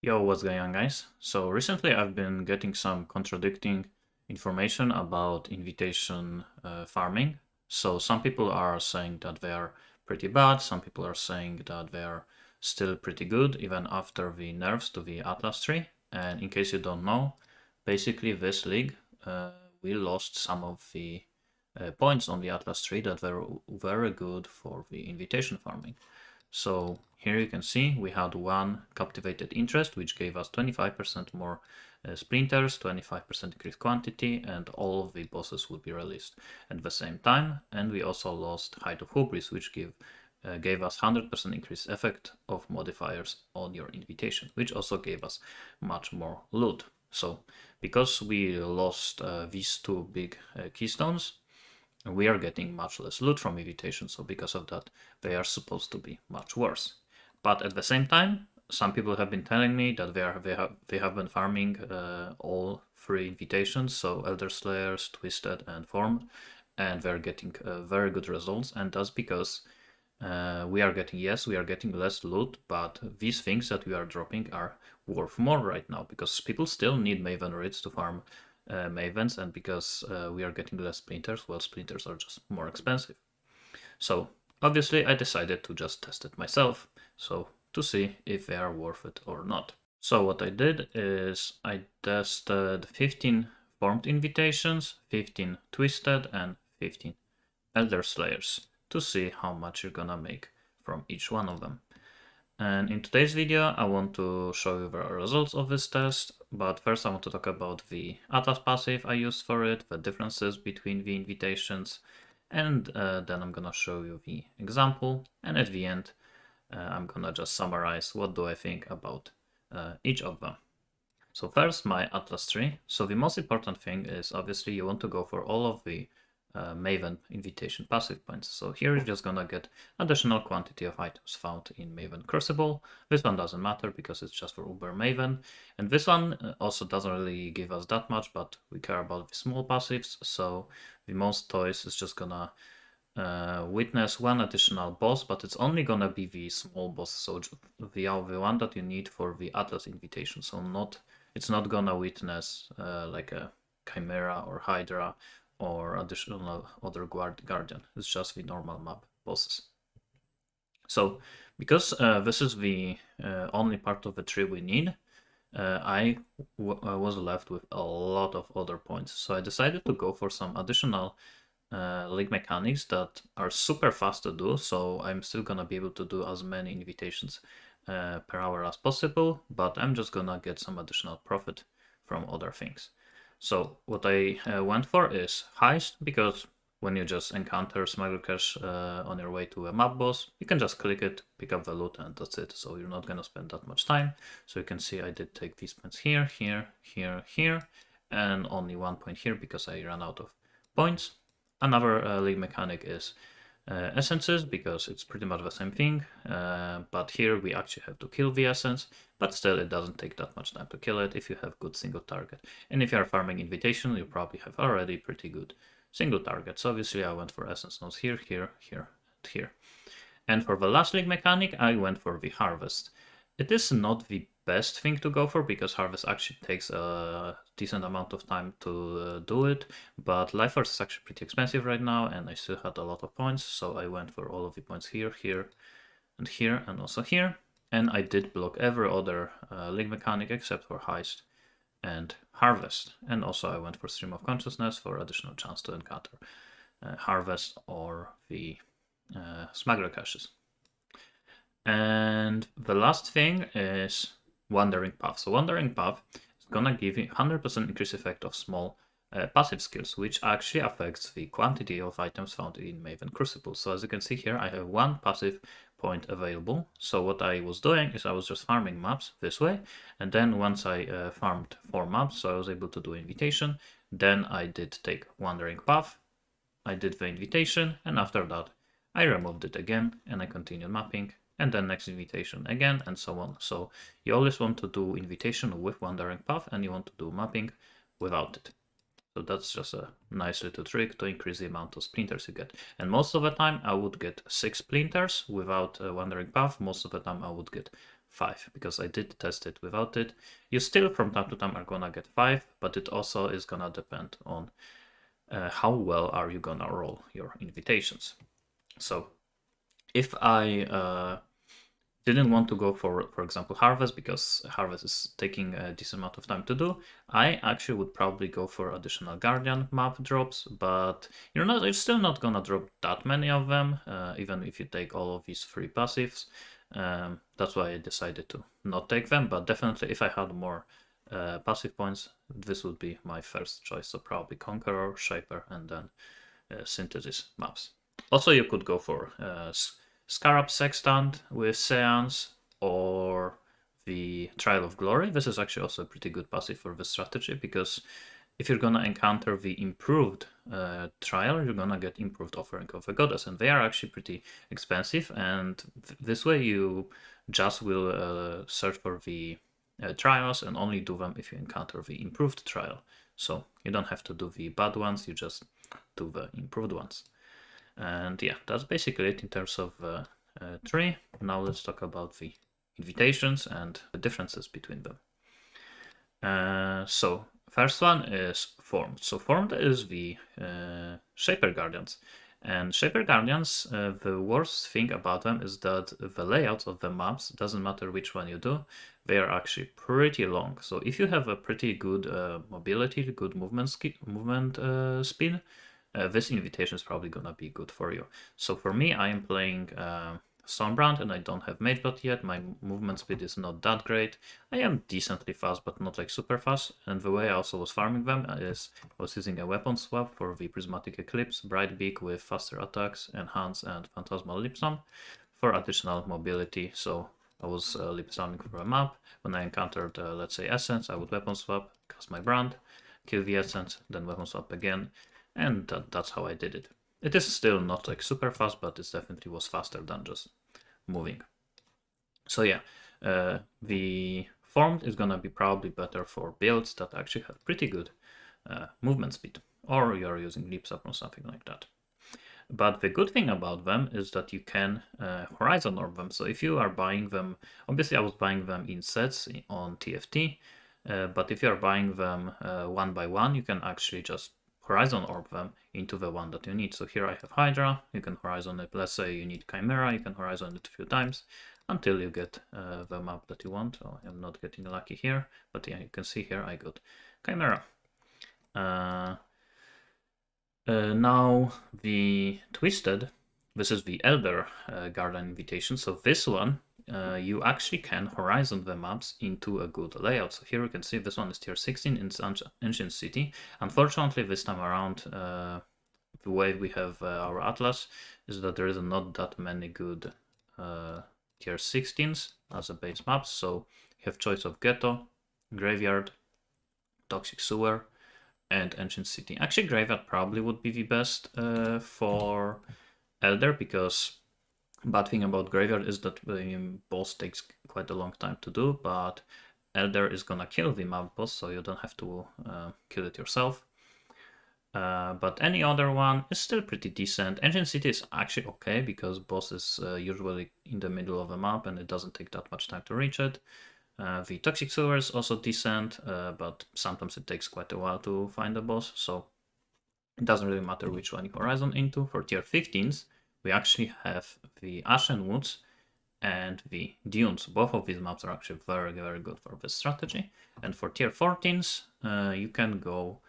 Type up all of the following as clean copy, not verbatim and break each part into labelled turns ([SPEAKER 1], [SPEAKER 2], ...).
[SPEAKER 1] Yo, what's going on, guys? So recently I've been getting some contradicting information about invitation farming. So some people are saying that they are pretty bad, some people are saying that they are still pretty good even after the nerfs to the Atlas tree. And in case you don't know, basically this league we lost some of the points on the Atlas tree that were very good for the invitation farming. So here you can see we had one captivated interest, which gave us 25% more splinters, 25% increased quantity, and all of the bosses would be released at the same time. And we also lost Height of Hubris, which gave us 100% increased effect of modifiers on your invitation, which also gave us much more loot. So because we lost these two big keystones, we are getting much less loot from invitation, so because of that they are supposed to be much worse. But at the same time, some people have been telling me that they have been farming all three invitations, so Elder Slayers, Twisted, and Formed, and they're getting very good results. And that's because we are getting less loot, but these things that we are dropping are worth more right now because people still need Maven Raids to farm Mavens, and because we are getting less splinters, well, splinters are just more expensive. So obviously I decided to just test it myself, so to see if they are worth it or not. So what I did is I tested 15 formed invitations, 15 twisted, and 15 Elder Slayers to see how much you're gonna make from each one of them. And in today's video, I want to show you the results of this test, but first I want to talk about the Atlas passive I used for it, the differences between the invitations, and then I'm gonna show you the example, and at the end I'm gonna just summarize what do I think about each of them. So first, my Atlas tree. So the most important thing is obviously you want to go for all of the Maven invitation passive points. So here you're just gonna get additional quantity of items found in Maven Crucible. This one doesn't matter because it's just for Uber Maven. And this one also doesn't really give us that much, but we care about the small passives. So the most toys is just gonna witness one additional boss, but it's only gonna be the small boss, so the one that you need for the Atlas invitation. So it's not gonna witness like a Chimera or Hydra or additional other guardian. It's just the normal map bosses. So because this is the only part of the tree we need, I was left with a lot of other points. So I decided to go for some additional league mechanics that are super fast to do, so I'm still gonna be able to do as many invitations per hour as possible, but I'm just gonna get some additional profit from other things. So what I went for is Heist, because when you just encounter Smuggler Cache on your way to a map boss, you can just click it, pick up the loot, and that's it. So you're not gonna spend that much time. So you can see I did take these points here, here, here, here, and only 1 point here because I ran out of points. Another league mechanic is essences, because it's pretty much the same thing, but here we actually have to kill the essence, but still it doesn't take that much time to kill it if you have good single target. And if you are farming invitation, you probably have already pretty good single targets. So obviously I went for essence nodes here, here, here, and here. And for the last league mechanic, I went for the harvest. It is not the best thing to go for because harvest actually takes a decent amount of time to do it, but Life Force is actually pretty expensive right now and I still had a lot of points, so I went for all of the points here, here, and also here. And I did block every other league mechanic except for Heist and Harvest. And also I went for Stream of Consciousness for additional chance to encounter Harvest or the Smuggler Caches. And the last thing is Wandering Path. So Wandering Path is gonna give you 100% increase effect of small passive skills, which actually affects the quantity of items found in Maven Crucible. So as you can see here, I have one passive point available. So what I was doing is I was just farming maps this way, and then once I farmed 4 maps, so I was able to do invitation, then I did take Wandering Path, I did the invitation, and after that I removed it again and I continued mapping, and then next invitation again, and so on. So you always want to do invitation with Wandering Path and you want to do mapping without it. So that's just a nice little trick to increase the amount of splinters you get. And most of the time I would get 6 splinters without Wandering Path. Most of the time I would get 5, because I did test it without it. You still from time to time are gonna get 5, but it also is gonna depend on how well are you gonna roll your invitations. So if I didn't want to go for example, Harvest, because Harvest is taking a decent amount of time to do, I actually would probably go for additional Guardian map drops, but you're still not gonna drop that many of them, even if you take all of these 3 passives. That's why I decided to not take them, but definitely if I had more passive points, this would be my first choice, so probably Conqueror, Shaper, and then Synthesis maps. Also, you could go for Scarab Sextant with Seance, or the Trial of Glory. This is actually also a pretty good passive for this strategy, because if you're gonna encounter the improved trial, you're gonna get improved Offering of the Goddess, and they are actually pretty expensive, and this way you just will search for the trials and only do them if you encounter the improved trial. So you don't have to do the bad ones, you just do the improved ones. And yeah, that's basically it in terms of 3. Now let's talk about the invitations and the differences between them. So first one is Formed. So Formed is the Shaper Guardians. And Shaper Guardians, the worst thing about them is that the layout of the maps, doesn't matter which one you do, they are actually pretty long. So if you have a pretty good mobility, good movement speed, this invitation is probably gonna be good for you. So for me, I am playing Stormbrand and I don't have Mageblood yet. My movement speed is not that great. I am decently fast, but not like super fast. And the way I also was farming them is I was using a weapon swap for the Prismatic Eclipse, Brightbeak with faster attacks, Enhance, and Phantasmal Lipsam for additional mobility. So I was lip slamming for a map. When I encountered, let's say, Essence, I would weapon swap, cast my brand, kill the Essence, then weapon swap again. And that's how I did it. It is still not like super fast, but it definitely was faster than just moving. So yeah, the Formed is gonna be probably better for builds that actually have pretty good movement speed, or you're using Leaps Up or something like that. But the good thing about them is that you can Horizon Orb them. So if you are buying them, obviously I was buying them in sets on TFT, but if you are buying them one by one, you can actually just Horizon Orb them into the one that you need. So here I have Hydra, you can Horizon it, let's say you need Chimera, you can Horizon it a few times until you get the map that you want. Oh, I'm not getting lucky here, but yeah, you can see here I got Chimera. Now the Twisted, this is the Elder Garden Invitation. So this one, you actually can Horizon the maps into a good layout. So here you can see this one is tier 16 in Ancient City. Unfortunately, this time around, the way we have our Atlas is that there is not that many good tier 16s as a base map. So you have choice of Ghetto, Graveyard, Toxic Sewer, and Ancient City. Actually, Graveyard probably would be the best for Elder, because bad thing about Graveyard is that the boss takes quite a long time to do, but Elder is gonna kill the map boss, so you don't have to kill it yourself. But any other one is still pretty decent. Ancient City is actually okay, because boss is usually in the middle of a map and it doesn't take that much time to reach it. The Toxic Sewer is also decent, but sometimes it takes quite a while to find the boss, so it doesn't really matter which one you Horizon into. For tier 15s, we actually have the Ashen Woods and the Dunes. Both of these maps are actually very, very good for this strategy. And for tier 14s, you can go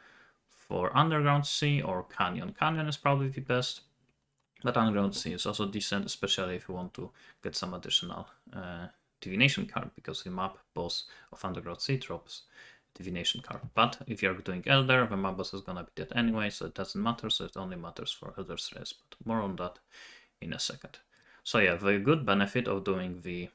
[SPEAKER 1] for Underground Sea or Canyon. Canyon is probably the best, but Underground Sea is also decent, especially if you want to get some additional divination card, because the map boss of Underground Sea drops divination card. But if you're doing Elder, the map boss is gonna be dead anyway, so it doesn't matter, so it only matters for Elder's Race, but more on that in a second. So yeah, the good benefit of doing the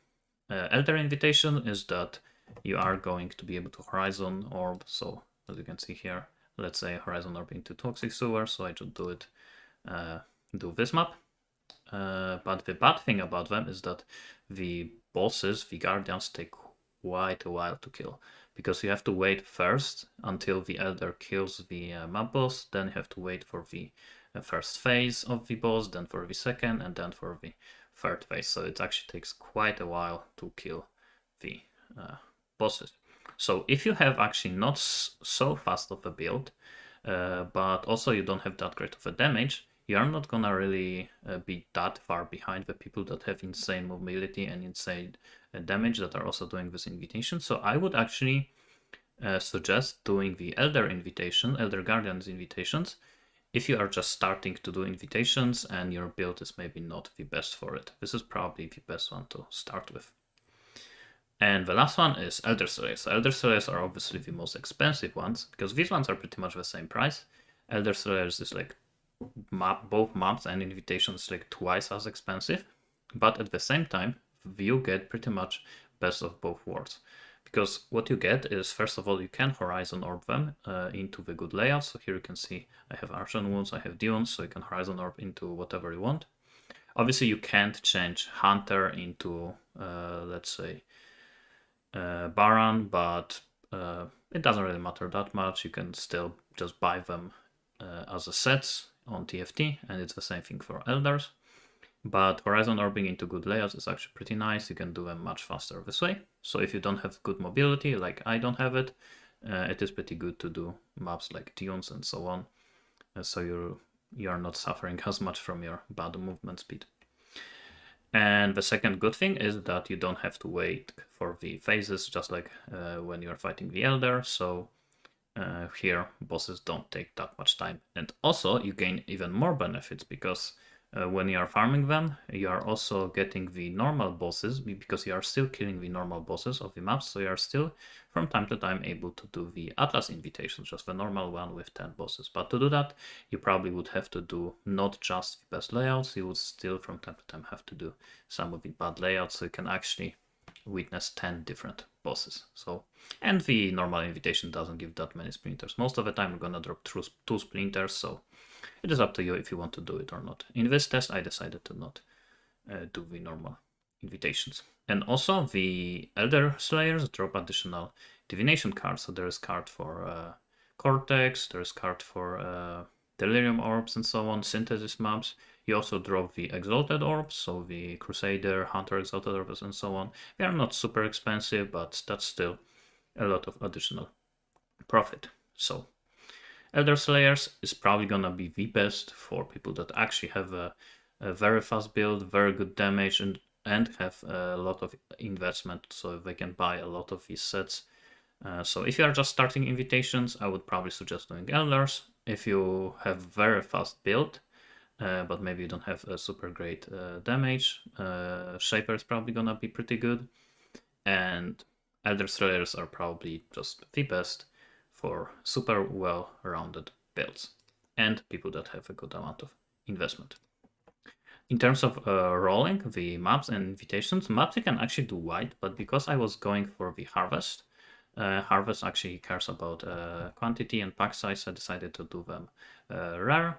[SPEAKER 1] Elder Invitation is that you are going to be able to Horizon Orb. So as you can see here, let's say Horizon Orb into Toxic Sewer, so I should do it, do this map. But the bad thing about them is that the bosses, the Guardians, take quite a while to kill, because you have to wait first until the Elder kills the map boss, then you have to wait for the first phase of the boss, then for the second, and then for the third phase. So it actually takes quite a while to kill the bosses. So if you have actually not so fast of a build, but also you don't have that great of a damage, you are not gonna really be that far behind the people that have insane mobility and insane damage that are also doing this invitation. So I would actually suggest doing the Elder Guardians invitations, if you are just starting to do invitations and your build is maybe not the best for it. This is probably the best one to start with. And the last one is Elder Slayers. Elder Slayers are obviously the most expensive ones, because these ones are pretty much the same price. Elder Slayers is like both maps and invitations like twice as expensive, but at the same time you get pretty much best of both worlds. Because what you get is, first of all, you can Horizon Orb them into the good layouts. So here you can see I have Archon Wounds, I have Demons, so you can Horizon Orb into whatever you want. Obviously, you can't change Hunter into, let's say, Baron, but it doesn't really matter that much. You can still just buy them as a sets on TFT, and it's the same thing for Elders. But Horizon Orbing into good layouts is actually pretty nice. You can do them much faster this way. So if you don't have good mobility, like I don't have it, it is pretty good to do maps like Dunes and so on. So you are not suffering as much from your bad movement speed. And the second good thing is that you don't have to wait for the phases, just like when you're fighting the Elder. So here bosses don't take that much time. And also you gain even more benefits, because when you are farming them, you are also getting the normal bosses, because you are still killing the normal bosses of the maps. So you are still from time to time able to do the Atlas invitations, just the normal one with 10 bosses. But to do that, you probably would have to do not just the best layouts, you would still from time to time have to do some of the bad layouts, so you can actually witness 10 different bosses. So, and the normal invitation doesn't give that many splinters. Most of the time we're gonna drop 2 splinters, so it is up to you if you want to do it or not. In this test, I decided to not do the normal invitations. And also, the Elder Slayers drop additional divination cards. So there is card for Cortex, there is card for Delirium Orbs and so on, Synthesis maps. You also drop the Exalted Orbs, so the Crusader, Hunter Exalted Orbs and so on. They are not super expensive, but that's still a lot of additional profit. So Elder Slayers is probably gonna be the best for people that actually have a very fast build, very good damage, and have a lot of investment, so they can buy a lot of these sets. So if you are just starting invitations, I would probably suggest doing Elders. If you have very fast build, but maybe you don't have a super great damage, Shaper is probably gonna be pretty good, and Elder Slayers are probably just the best for super well-rounded builds and people that have a good amount of investment. In terms of rolling the maps and invitations, maps you can actually do white, but because I was going for the Harvest, Harvest actually cares about quantity and pack size, I decided to do them rare.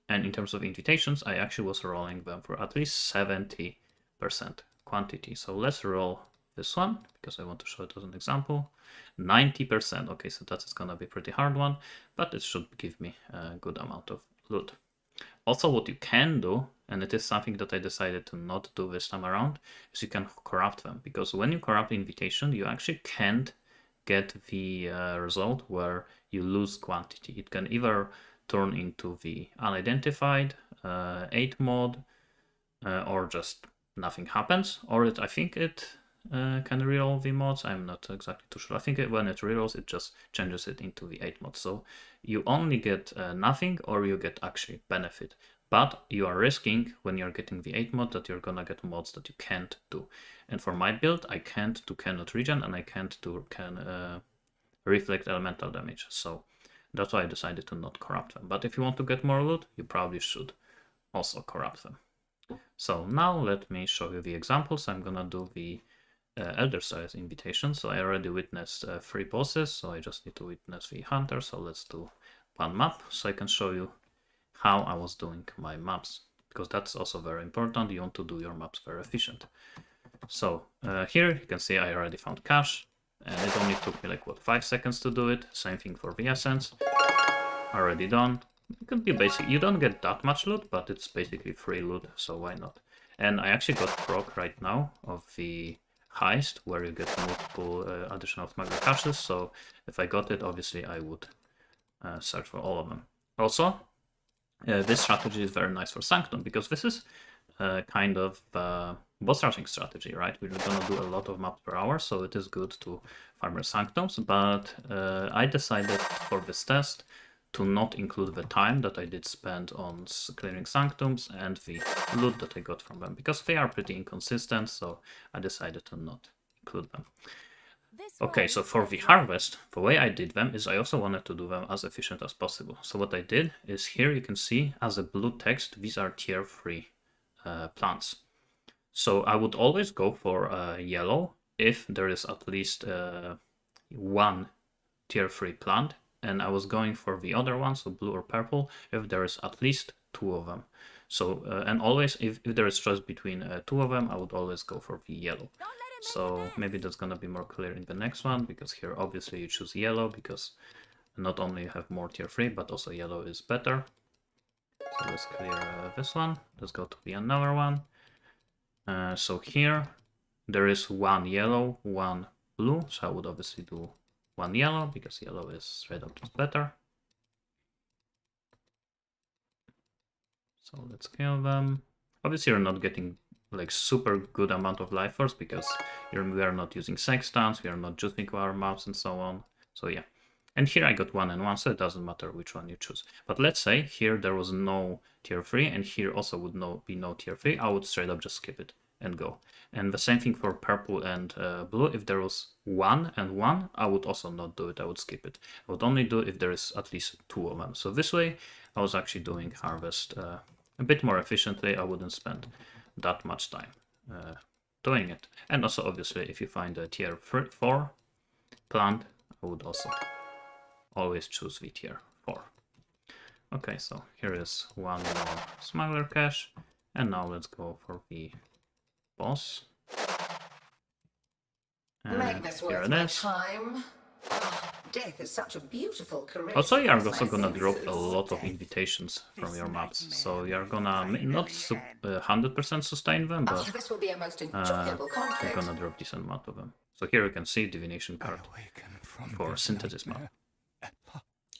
[SPEAKER 1] And in terms of invitations, I actually was rolling them for at least 70% quantity. So let's roll this one, because I want to show it as an example. 90%. Okay, so that's gonna be a pretty hard one, but it should give me a good amount of loot. Also, what you can do, and it is something that I decided to not do this time around, is you can corrupt them, because when you corrupt invitation, you actually can't get the result where you lose quantity. It can either turn into the unidentified 8 mod, or just nothing happens, or I think it can reroll the mods. I'm not exactly too sure. I think when it rerolls, it just changes it into the 8 mod. So you only get nothing, or you get actually benefit. But you are risking, when you're getting the 8 mod, that you're gonna get mods that you can't do. And for my build, I can't do cannot regen, and I can't do reflect elemental damage. So that's why I decided to not corrupt them. But if you want to get more loot, you probably should also corrupt them. So now let me show you the examples. I'm gonna do the Elder Slayers invitation. So I already witnessed 3 bosses, so I just need to witness the Hunter. So let's do one map, so I can show you how I was doing my maps, because that's also very important. You want to do your maps very efficient. So here you can see I already found cash, and it only took me like 5 seconds to do it. Same thing for the Essence, already done. It could be basic. You don't get that much loot, but it's basically free loot, so why not? And I actually got proc right now of the heist where you get multiple additional smuggler caches. So if I got it, obviously I would search for all of them. Also, this strategy is very nice for Sanctum because this is kind of boss rushing strategy, right? We're gonna do a lot of maps per hour, so it is good to farm your Sanctums, but I decided for this test to not include the time that I did spend on clearing Sanctums and the loot that I got from them, because they are pretty inconsistent, so I decided to not include them. Okay, so for the harvest, the way I did them is I also wanted to do them as efficient as possible. So what I did is here you can see as a blue text, these are tier 3 plants. So I would always go for yellow if there is at least one tier 3 plant, and I was going for the other one, so blue or purple, if there is at least 2 of them. So and always if there is choice between 2 of them, I would always go for the yellow. So maybe that's gonna be more clear in the next one, because here obviously you choose yellow because not only you have more tier 3, but also yellow is better. So let's clear this one. Let's go to the another one. So here there is one yellow, one blue. So I would obviously do one yellow because yellow is straight up just better. So let's kill them. Obviously you're not getting like super good amount of life force because we are not using sextants, we are not juicing our maps and so on. So yeah. And here I got 1 and 1, so it doesn't matter which one you choose. But let's say here there was no tier 3, and here also would be no tier 3. I would straight up just skip it and go. And the same thing for purple and blue. If there was 1 and 1, I would also not do it. I would skip it. I would only do it if there is at least 2 of them. So this way, I was actually doing harvest a bit more efficiently. I wouldn't spend that much time doing it. And also, obviously, if you find a tier 4 plant, I would also always choose the tier 4. Okay, so here is one more smuggler cache, and now let's go for the boss. And here it is.
[SPEAKER 2] Death is such a beautiful career.
[SPEAKER 1] Also, you are also gonna drop a lot of invitations from your maps, so you are gonna not 100% sustain them, but
[SPEAKER 2] this will be a most
[SPEAKER 1] you're
[SPEAKER 2] enjoyable conflict.
[SPEAKER 1] gonna drop decent amount of them. So here you can see divination card for synthesis map.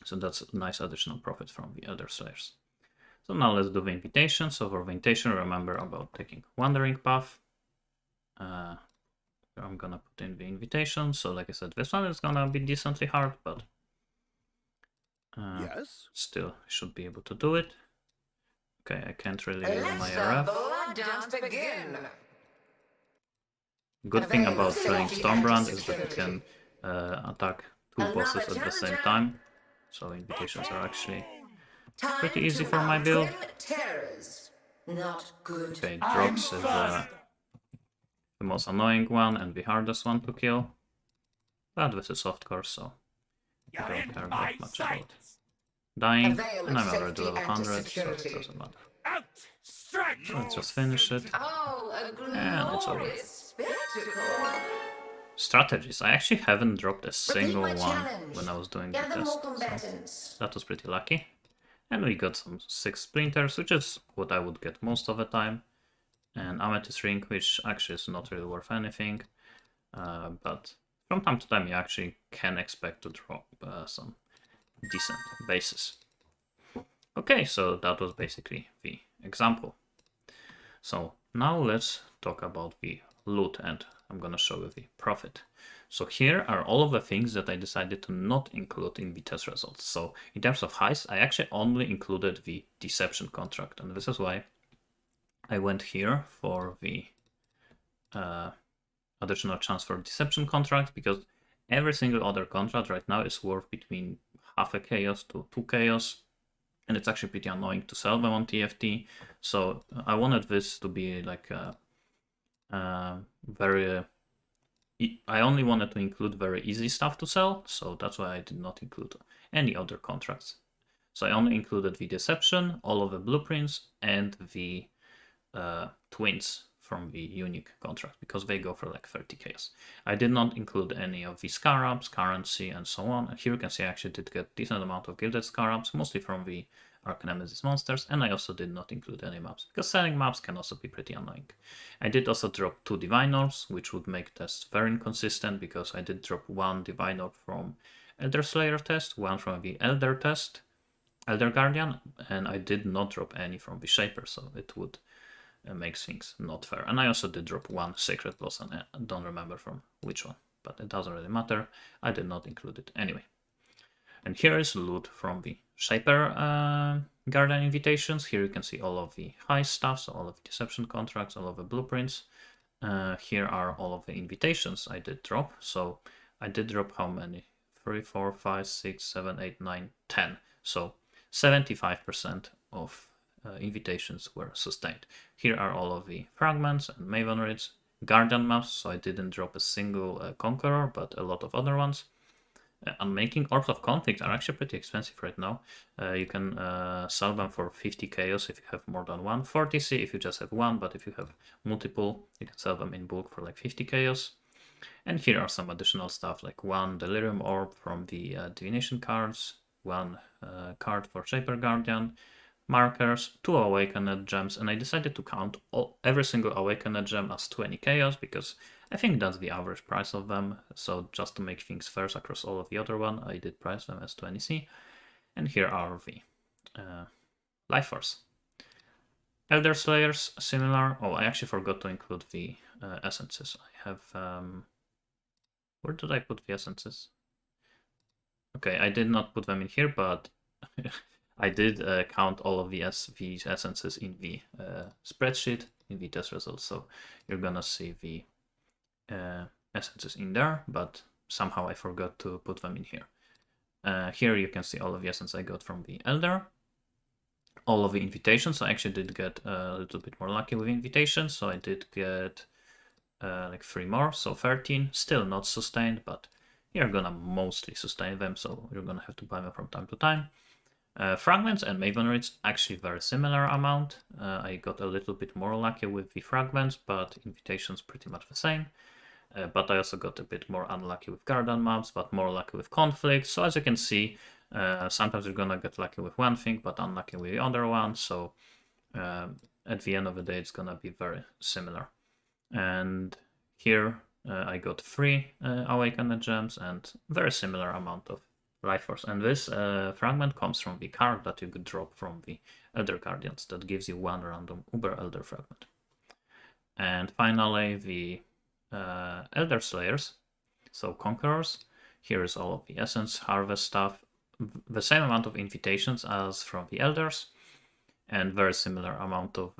[SPEAKER 1] So that's a nice additional profit from the other slayers. So now let's do the invitation. So for the invitation, remember about taking wandering path. I'm gonna put in the invitation. So like I said, this one is gonna be decently hard, but
[SPEAKER 3] yes,
[SPEAKER 1] still should be able to do it. Okay, I can't really use my RF. Good thing about playing Stormbrand is that you can attack 2 bosses at the same time. So invitations are actually pretty easy for my build. Okay, Drox is the most annoying one and the hardest one to kill. But this is softcore, so I don't care that much about dying. And I'm already level 100, so it doesn't matter. So let's just finish it. And it's over. Strategies. I actually haven't dropped a single one when I was doing the test, so that was pretty lucky. And we got some 6 splinters, which is what I would get most of the time. And amethyst ring, which actually is not really worth anything, but from time to time you actually can expect to drop some decent bases. Okay, so that was basically the example. So now let's talk about the loot, and I'm gonna show you the profit. So here are all of the things that I decided to not include in the test results. So in terms of heist, I actually only included the deception contract, and this is why I went here for the additional chance for deception contract, because every single other contract right now is worth between half a chaos to 2 chaos, and it's actually pretty annoying to sell them on TFT. So I wanted this to be like I only wanted to include very easy stuff to sell, so that's why I did not include any other contracts. So I only included the deception, all of the blueprints, and the twins from the unique contract, because they go for like 30 chaos. I did not include any of the scarabs, currency, and so on. And here you can see I actually did get decent amount of gilded scarabs, mostly from the Archnemesis monsters, and I also did not include any maps, because selling maps can also be pretty annoying. I did also drop 2 Divine Orbs, which would make tests very inconsistent, because I did drop 1 Divine Orb from Elder Slayer test, 1 from the Elder test, Elder Guardian, and I did not drop any from the Shaper, so it would make things not fair. And I also did drop 1 Sacred Blossom, I don't remember from which one, but it doesn't really matter, I did not include it anyway. And here is loot from the Shaper Guardian invitations. Here you can see all of the high stuff, so all of the deception contracts, all of the blueprints. Here are all of the invitations I did drop. So I did drop how many? 3, 4, 5, 6, 7, 8, 9, 10. So 75% of invitations were sustained. Here are all of the fragments and Maven Raids, Guardian maps, so I didn't drop a single Conqueror, but a lot of other ones. Unmaking Orbs of Conflict are actually pretty expensive right now. You can sell them for 50 chaos if you have more than one, 40c if you just have one, but if you have multiple, you can sell them in bulk for like 50 chaos. And here are some additional stuff, like 1 Delirium Orb from the Divination cards, 1 card for Shaper Guardian, markers, 2 Awakened gems, and I decided to count every single Awakened gem as 20 chaos, because I think that's the average price of them, so just to make things fair across all of the other one, I did price them as 20c. And here are the Life Force. Elder Slayers, similar. Oh, I actually forgot to include the essences. I have... where did I put the essences? Okay, I did not put them in here, but I did count all of these essences in the spreadsheet, in the test results, so you're gonna see the essences in there, but somehow I forgot to put them in here. Here you can see all of the essence I got from the Elder. All of the invitations, I actually did get a little bit more lucky with invitations, so I did get like 3 more, so 13, still not sustained, but you're gonna mostly sustain them, so you're gonna have to buy them from time to time. Fragments and Maven Raids, actually very similar amount. I got a little bit more lucky with the fragments, but invitations pretty much the same. But I also got a bit more unlucky with Guardian maps, but more lucky with conflict. So as you can see, sometimes you're gonna get lucky with one thing, but unlucky with the other one. So at the end of the day, it's gonna be very similar. And here I got 3 Awakened gems and very similar amount of Life Force. And this fragment comes from the card that you could drop from the Elder Guardians that gives you 1 random Uber Elder fragment. And finally, the Elder Slayers, so Conquerors. Here is all of the Essence, Harvest stuff, the same amount of invitations as from the Elders, and very similar amount of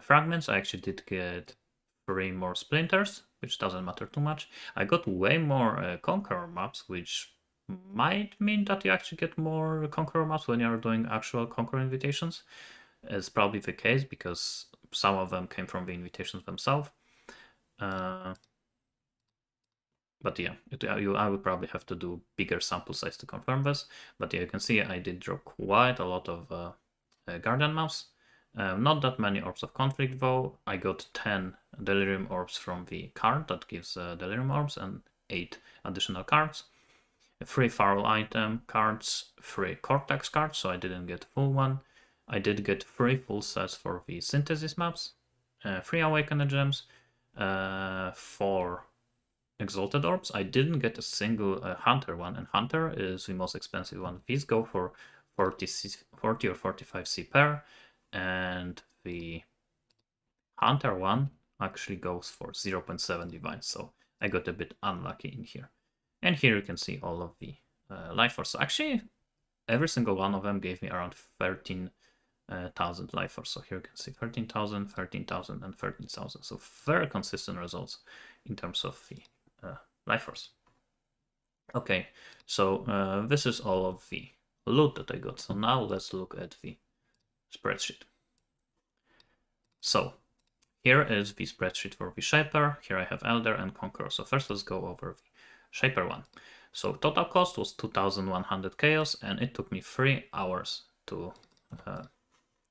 [SPEAKER 1] fragments. I actually did get 3 more Splinters, which doesn't matter too much. I got way more Conqueror maps, which might mean that you actually get more Conqueror maps when you're doing actual Conqueror invitations. It's probably the case, because some of them came from the invitations themselves. But yeah, I would probably have to do bigger sample size to confirm this. But yeah, you can see I did drop quite a lot of Guardian maps. Not that many Orbs of Conflict though. I got 10 Delirium Orbs from the card that gives Delirium Orbs and 8 additional cards. 3 Feral Item cards, 3 Cortex cards, so I didn't get full one. I did get 3 full sets for the Synthesis maps, 3 Awakened gems, 4 Exalted Orbs. I didn't get a single Hunter one, and Hunter is the most expensive one. These go for 40 or 45c per, and the Hunter one actually goes for 0.7 divine, so I got a bit unlucky in here. And here you can see all of the Life Force. So actually, every single one of them gave me around 13,000 Life Force. So here you can see 13,000, 13,000, and 13,000. So very consistent results in terms of the Life Force. Okay, so this is all of the loot that I got. So now let's look at the spreadsheet. So here is the spreadsheet for the Shaper. Here I have Elder and Conqueror. So first let's go over the Shaper one. So total cost was 2,100 chaos, and it took me 3 hours to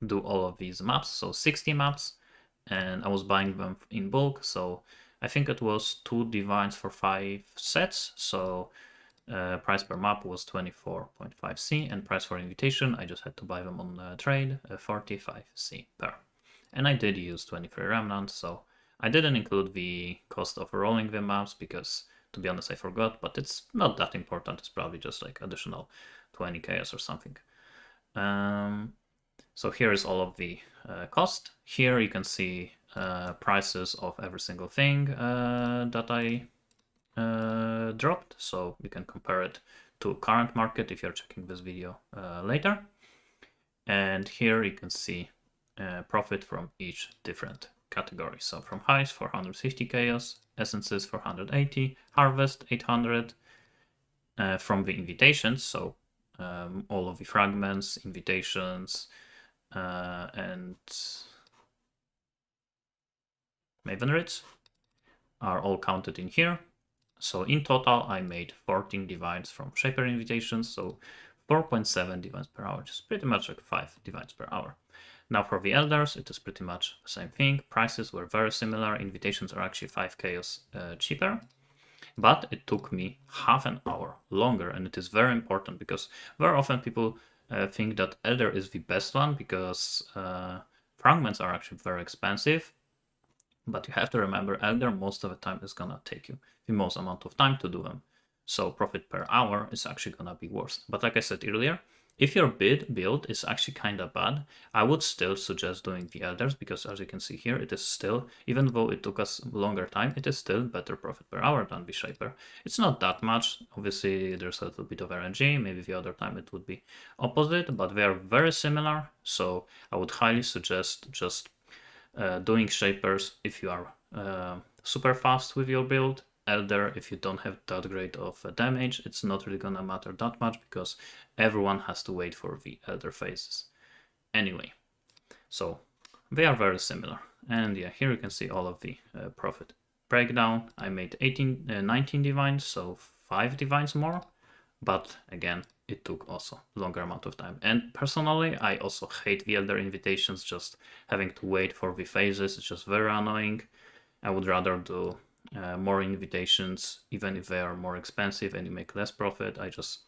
[SPEAKER 1] do all of these maps. So 60 maps, and I was buying them in bulk. So I think it was 2 divines for 5 sets. So Price per map was 24.5C, and price for invitation, I just had to buy them on trade, 45C per. And I did use 23 remnants, so I didn't include the cost of rolling the maps because, to be honest, I forgot, but it's not that important. It's probably just like additional 20 chaos or something. So here is all of the cost. Here you can see prices of every single thing that I dropped, so you can compare it to current market if you're checking this video later. And here you can see profit from each different category. So from highs 450 chaos, essences 480, harvest 800. From the invitations, so all of the fragments, invitations, and Maven Rits are all counted in here. So in total, I made 14 divines from Shaper invitations, so 4.7 divines per hour, which is pretty much like 5 divines per hour. Now for the Elders, it is pretty much the same thing. Prices were very similar. Invitations are actually 5 chaos cheaper, but it took me half an hour longer, and it is very important because very often people think that Elder is the best one because fragments are actually very expensive. But you have to remember, Elder most of the time is gonna take you the most amount of time to do them. So profit per hour is actually gonna be worse. But like I said earlier, if your build is actually kind of bad, I would still suggest doing the Elders because, as you can see here, it is still, even though it took us longer time, it is still better profit per hour than the Shaper. It's not that much. Obviously, there's a little bit of RNG. Maybe the other time it would be opposite, but they are very similar. So I would highly suggest just doing Shapers if you are super fast with your build. Elder, if you don't have that great of damage, it's not really gonna matter that much because everyone has to wait for the Elder phases. Anyway, so they are very similar. And yeah, here you can see all of the profit breakdown. I made 19 divines, so 5 divines more. But again, it took also longer amount of time. And personally, I also hate the Elder invitations, just having to wait for the phases. It's just very annoying. I would rather do more invitations, even if they are more expensive and you make less profit. I just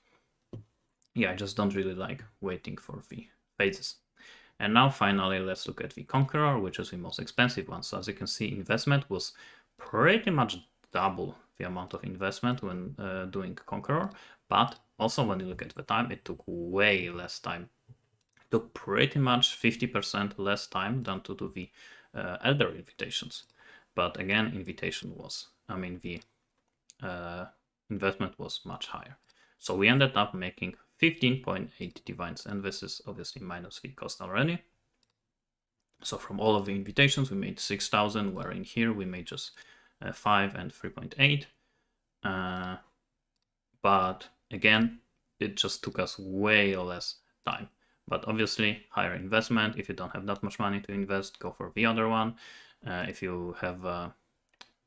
[SPEAKER 1] don't really like waiting for the phases. And now finally, let's look at the Conqueror, which is the most expensive one. So as you can see, investment was pretty much double the amount of investment when doing Conqueror. But also when you look at the time, it took way less time. It took pretty much 50% less time than to do the Elder invitations. But again, the investment was much higher. So we ended up making 15.8 divines, and this is obviously minus the cost already. So from all of the invitations, we made 6,000, where in here we made just 5 and 3.8. But again, it just took us way less time. But obviously, higher investment. If you don't have that much money to invest, go for the other one. If you have a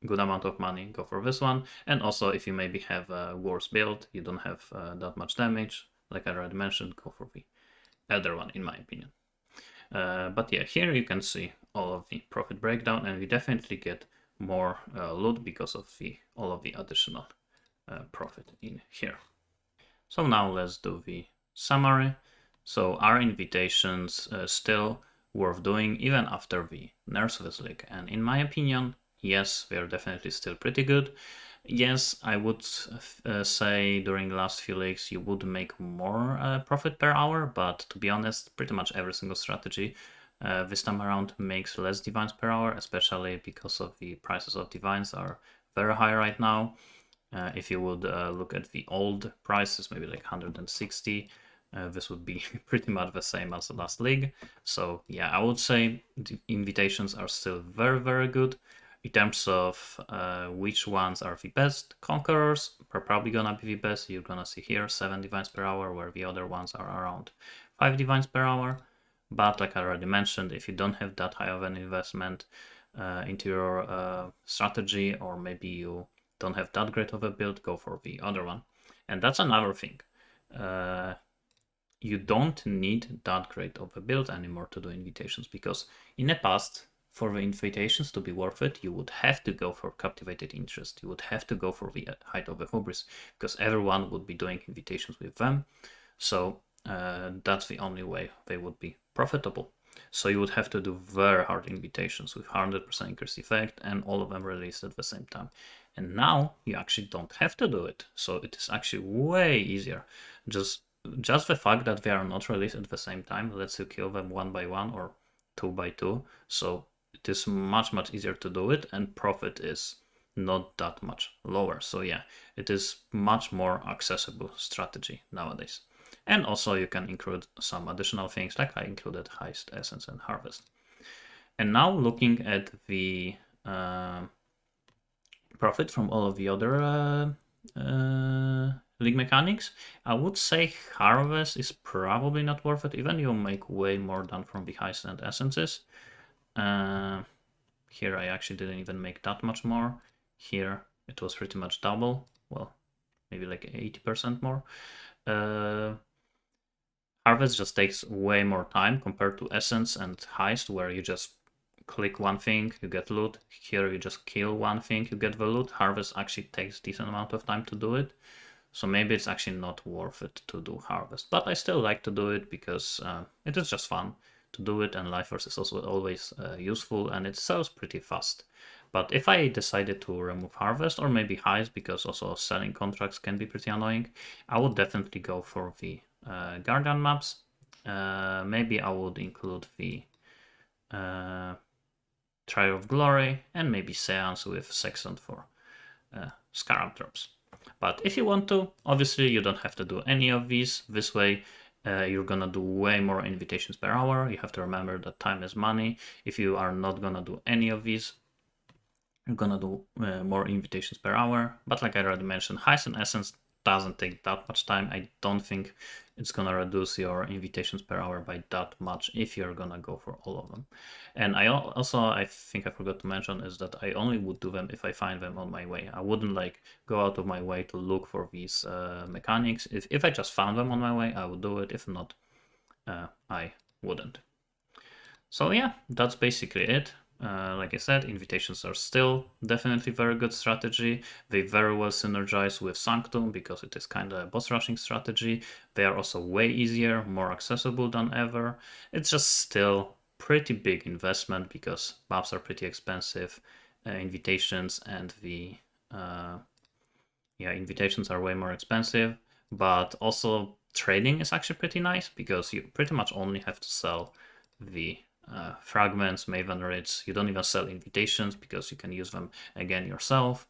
[SPEAKER 1] good amount of money, go for this one. And also, if you maybe have a worse build, you don't have that much damage, like I already mentioned, go for the Elder one, in my opinion. But yeah, here you can see all of the profit breakdown, and we definitely get more loot because of all of the additional profit in here. So now let's do the summary. So our invitations still worth doing even after the nerfs this league, and in my opinion, yes, they are definitely still pretty good. Yes, I would say during the last few leagues you would make more profit per hour, but to be honest, pretty much every single strategy this time around makes less divines per hour, especially because of the prices of divines are very high right now. If you would look at the old prices, maybe like 160, this would be pretty much the same as the last league. So yeah, I would say the invitations are still very, very good. In terms of which ones are the best, Conquerors are probably gonna be the best. You're gonna see here 7 divines per hour, where the other ones are around 5 divines per hour. But like I already mentioned, if you don't have that high of an investment into your strategy, or maybe you don't have that great of a build, go for the other one. And that's another thing. You don't need that great of a build anymore to do invitations, because in the past for the invitations to be worth it, you would have to go for captivated interest. You would have to go for the Height of Hubris, because everyone would be doing invitations with them. So that's the only way they would be profitable. So you would have to do very hard invitations with 100% increase effect and all of them released at the same time. And now you actually don't have to do it. So it is actually way easier. Just the fact that they are not released at the same time lets you kill them one by one or two by two. So it is much easier to do it, and profit is not that much lower. So yeah, it is much more accessible strategy nowadays. And also you can include some additional things, like I included Heist, Essence, and Harvest. And now looking at the profit from all of the other league mechanics, I would say Harvest is probably not worth it. Even you make way more than from the Heist and Essences. Here I actually didn't even make that much more. Here it was pretty much double. Well, maybe like 80% more. Harvest just takes way more time compared to Essence and Heist, where you just click one thing, you get loot. Here you just kill one thing, you get the loot. Harvest actually takes a decent amount of time to do it. So maybe it's actually not worth it to do Harvest. But I still like to do it because it is just fun to do it, and Life Force is also always useful, and it sells pretty fast. But if I decided to remove Harvest, or maybe Heist, because also selling contracts can be pretty annoying, I would definitely go for the Guardian maps. Maybe I would include the Trial of Glory, and maybe Seance with Sextant for Scarab drops. But if you want to, obviously you don't have to do any of these. This way you're gonna do way more invitations per hour. You have to remember that time is money. If you are not gonna do any of these, you're gonna do more invitations per hour. But like I already mentioned, Heist and Essence doesn't take that much time. I don't think it's gonna reduce your invitations per hour by that much if you're gonna go for all of them. And I think I forgot to mention is that I only would do them if I find them on my way. I wouldn't like go out of my way to look for these mechanics. If I just found them on my way, I would do it. If not, I wouldn't. So yeah, that's basically it. Like I said, invitations are still definitely very good strategy. They very well synergize with Sanctum because it is kind of a boss rushing strategy. They are also way easier, more accessible than ever. It's just still pretty big investment because maps are pretty expensive. Invitations and the invitations are way more expensive, but also trading is actually pretty nice because you pretty much only have to sell the fragments, Maven Raids. You don't even sell invitations because you can use them again yourself,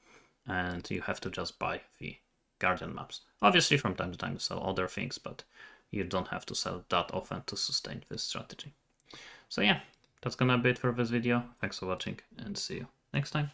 [SPEAKER 1] and you have to just buy the Guardian maps. Obviously from time to time you sell other things, but you don't have to sell that often to sustain this strategy. So yeah, that's gonna be it for this video. Thanks for watching and see you next time.